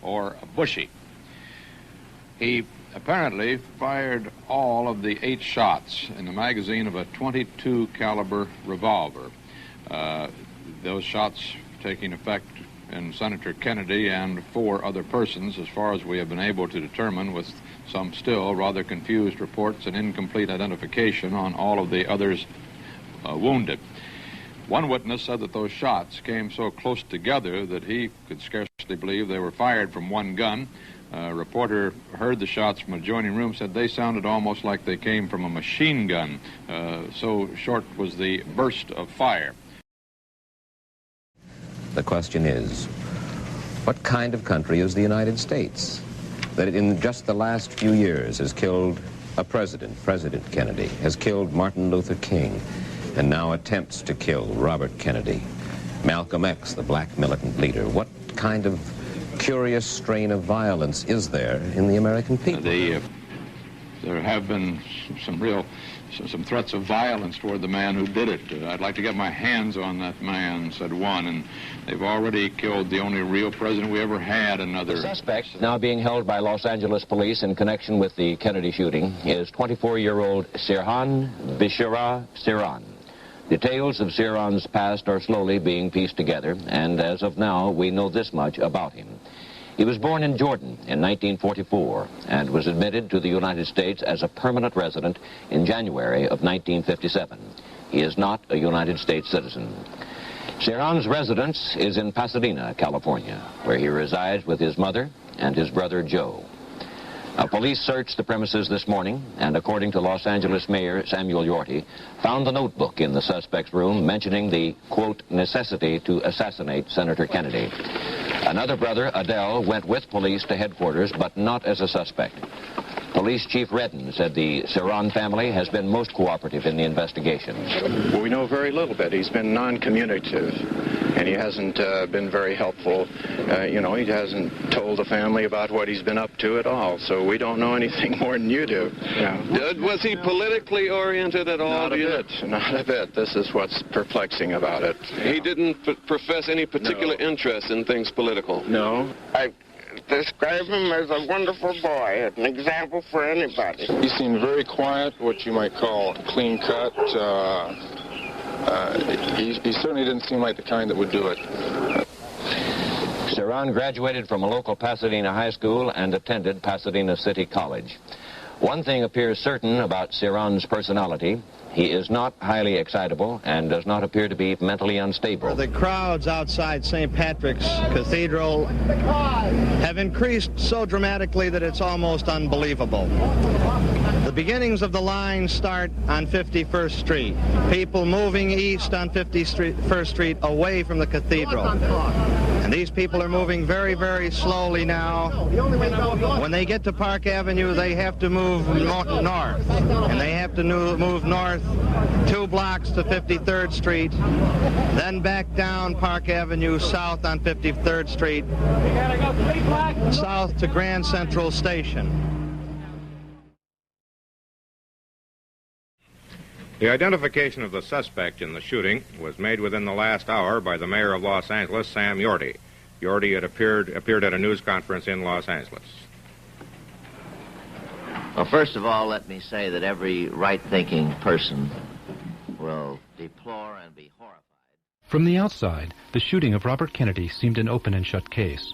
or Bushy. He apparently fired all of the 8 shots in the magazine of a .22 caliber revolver. Those shots taking effect in Senator Kennedy and 4 other persons, as far as we have been able to determine, with some still rather confused reports and incomplete identification on all of the others wounded. One witness said that those shots came so close together that he could scarcely believe they were fired from one gun. A reporter heard the shots from an adjoining room, said they sounded almost like they came from a machine gun. So short was the burst of fire. The question is, what kind of country is the United States that in just the last few years has killed a president, President Kennedy, has killed Martin Luther King, and now attempts to kill Robert Kennedy, Malcolm X, the black militant leader? What kind of curious strain of violence is there in the American people? There have been some threats of violence toward the man who did it. I'd like to get my hands on that man, said one, and they've already killed the only real president we ever had. Another The suspect, now being held by Los Angeles police in connection with the Kennedy shooting, is 24-year-old Sirhan Bishara Sirhan. Details of Sirhan's past are slowly being pieced together, and as of now, we know this much about him. He was born in Jordan in 1944 and was admitted to the United States as a permanent resident in January of 1957. He is not a United States citizen. Sirhan's residence is in Pasadena, California, where he resides with his mother and his brother Joe. Police searched the premises this morning and, according to Los Angeles Mayor Samuel Yorty, found the notebook in the suspect's room mentioning the, quote, necessity to assassinate Senator Kennedy. Another brother, Adele, went with police to headquarters, but not as a suspect. Police Chief Redden said the Sirhan family has been most cooperative in the investigation. Well, we know very little bit. He's been non-communicative, and he hasn't been very helpful. He hasn't told the family about what he's been up to at all, so we don't know anything more than you do. Yeah. Was he politically oriented at all? Not a bit. This is what's perplexing about it. He didn't profess any particular interest in things political? No. I describe him as a wonderful boy, an example for anybody. He seemed very quiet, what you might call clean cut. He certainly didn't seem like the kind that would do it. Sirhan graduated from a local Pasadena high school and attended Pasadena City College. One thing appears certain about Sirhan's personality. He is not highly excitable and does not appear to be mentally unstable. The crowds outside St. Patrick's Cathedral have increased so dramatically that it's almost unbelievable. The beginnings of the line start on 51st Street. People moving east on 51st Street away from the cathedral. And these people are moving very, very slowly now. When they get to Park Avenue, they have to move north. And they have to move north 2 blocks to 53rd Street, then back down Park Avenue south on 53rd Street, south to Grand Central Station. The identification of the suspect in the shooting was made within the last hour by the mayor of Los Angeles, Sam Yorty. Yorty had appeared at a news conference in Los Angeles. Well, first of all, let me say that every right-thinking person will deplore and be horrified. From the outside, the shooting of Robert Kennedy seemed an open and shut case.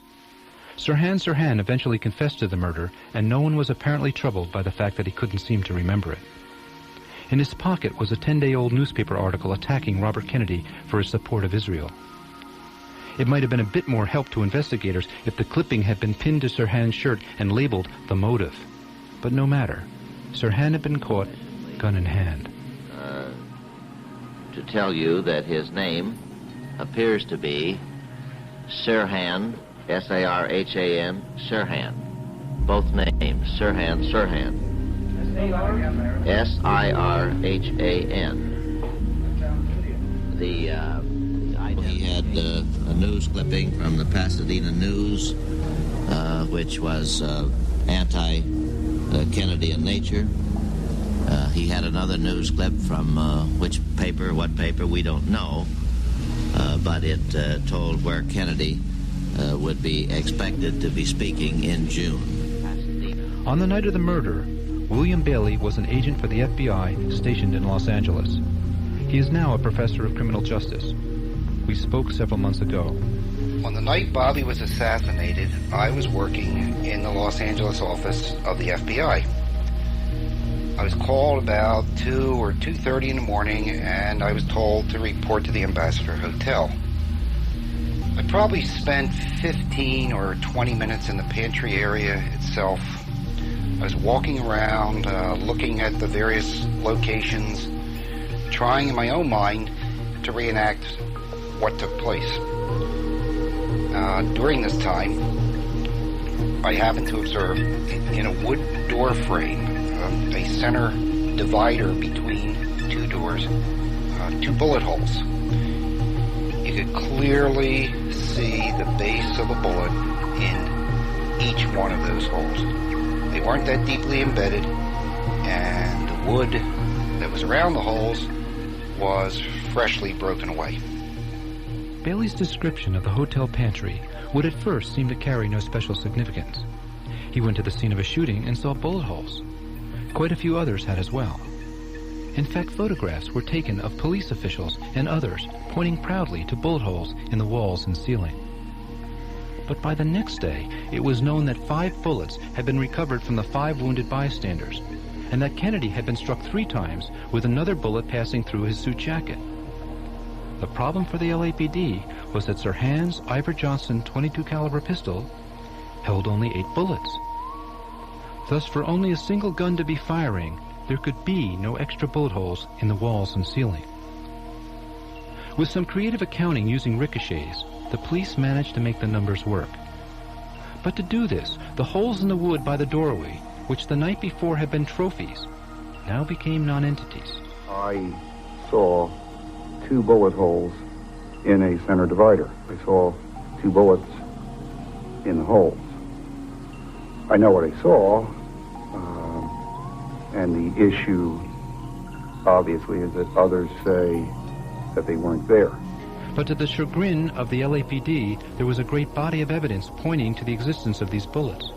Sirhan Sirhan eventually confessed to the murder, and no one was apparently troubled by the fact that he couldn't seem to remember it. In his pocket was a 10-day-old newspaper article attacking Robert Kennedy for his support of Israel. It might have been a bit more help to investigators if the clipping had been pinned to Sirhan's shirt and labeled the motive. But no matter. Sirhan had been caught, gun in hand. To tell you that his name appears to be Sirhan, S-A-R-H-A-N, Sirhan. Both names, Sirhan, Sirhan. S-I-R-H-A-N. He had a news clipping from the Pasadena News, which was anti-Kennedy in nature. He had another news clip from which paper, what paper, we don't know, but it told where Kennedy would be expected to be speaking in June. On the night of the murder, William Bailey was an agent for the FBI stationed in Los Angeles. He is now a professor of criminal justice. We spoke several months ago. On the night Bobby was assassinated, I was working in the Los Angeles office of the FBI. I was called about 2 or 2:30 in the morning, and I was told to report to the Ambassador Hotel. I probably spent 15 or 20 minutes in the pantry area itself. I was walking around, looking at the various locations, trying in my own mind to reenact what took place. During this time, I happened to observe in a wood door frame, a center divider between two doors, 2 bullet holes. You could clearly see the base of a bullet in each one of those holes. They weren't that deeply embedded, and the wood that was around the holes was freshly broken away. Bailey's description of the hotel pantry would at first seem to carry no special significance. He went to the scene of a shooting and saw bullet holes. Quite a few others had as well. In fact, photographs were taken of police officials and others pointing proudly to bullet holes in the walls and ceiling. But by the next day, it was known that 5 bullets had been recovered from the 5 wounded bystanders, and that Kennedy had been struck 3 times with another bullet passing through his suit jacket. The problem for the LAPD was that Sirhan's Iver Johnson .22 caliber pistol held only 8 bullets. Thus, for only a single gun to be firing, there could be no extra bullet holes in the walls and ceiling. With some creative accounting using ricochets, the police managed to make the numbers work. But to do this, the holes in the wood by the doorway, which the night before had been trophies, now became non-entities. I saw 2 bullet holes in a center divider. I saw 2 bullets in the holes. I know what I saw, and the issue, obviously, is that others say that they weren't there. But to the chagrin of the LAPD, there was a great body of evidence pointing to the existence of these bullets.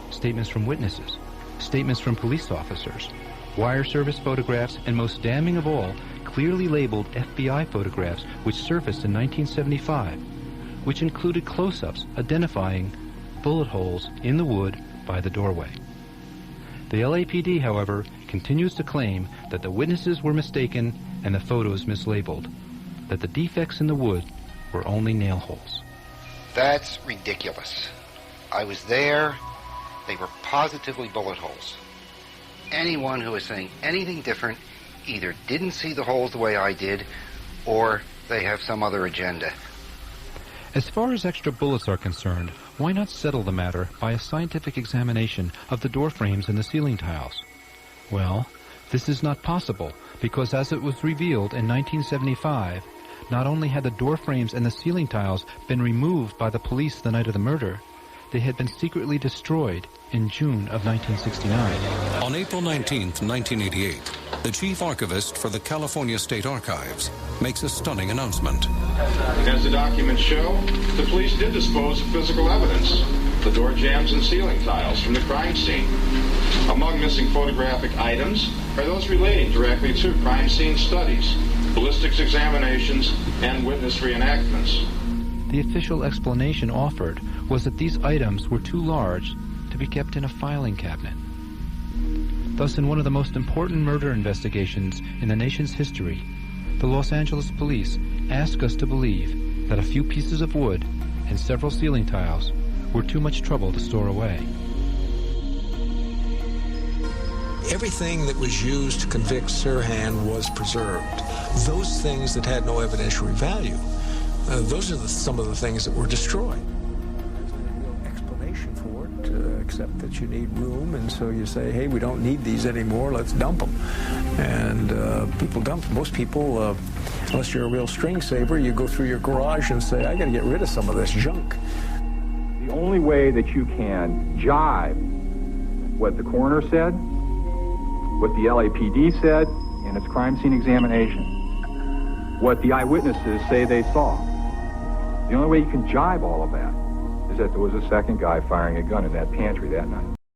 Statements from witnesses, statements from police officers, wire service photographs, and most damning of all, clearly labeled FBI photographs which surfaced in 1975, which included close-ups identifying bullet holes in the wood by the doorway. The LAPD, however, continues to claim that the witnesses were mistaken and the photos mislabeled, that the defects in the wood were only nail holes. That's ridiculous. I was there. They were positively bullet holes. Anyone who is saying anything different either didn't see the holes the way I did, or they have some other agenda. As far as extra bullets are concerned, why not settle the matter by a scientific examination of the door frames and the ceiling tiles? Well, this is not possible, because as it was revealed in 1975, not only had the door frames and the ceiling tiles been removed by the police the night of the murder, they had been secretly destroyed in June of 1969. On April 19th, 1988, the chief archivist for the California State Archives makes a stunning announcement. As the documents show, the police did dispose of physical evidence, the door jambs and ceiling tiles from the crime scene. Among missing photographic items are those relating directly to crime scene studies, ballistics examinations, and witness reenactments. The official explanation offered was that these items were too large to be kept in a filing cabinet. Thus, in one of the most important murder investigations in the nation's history, the Los Angeles police asked us to believe that a few pieces of wood and several ceiling tiles were too much trouble to store away. Everything that was used to convict Sirhan was preserved. Those things that had no evidentiary value, those are some of the things that were destroyed. There's no real explanation for it, except that you need room, and so you say, hey, we don't need these anymore, let's dump them. And people dump them. Most people, unless you're a real string saver, you go through your garage and say, I got to get rid of some of this junk. The only way that you can jibe what the coroner said, what the LAPD said in its crime scene examination, what the eyewitnesses say they saw, the only way you can jibe all of that that there was a second guy firing a gun in that pantry that night.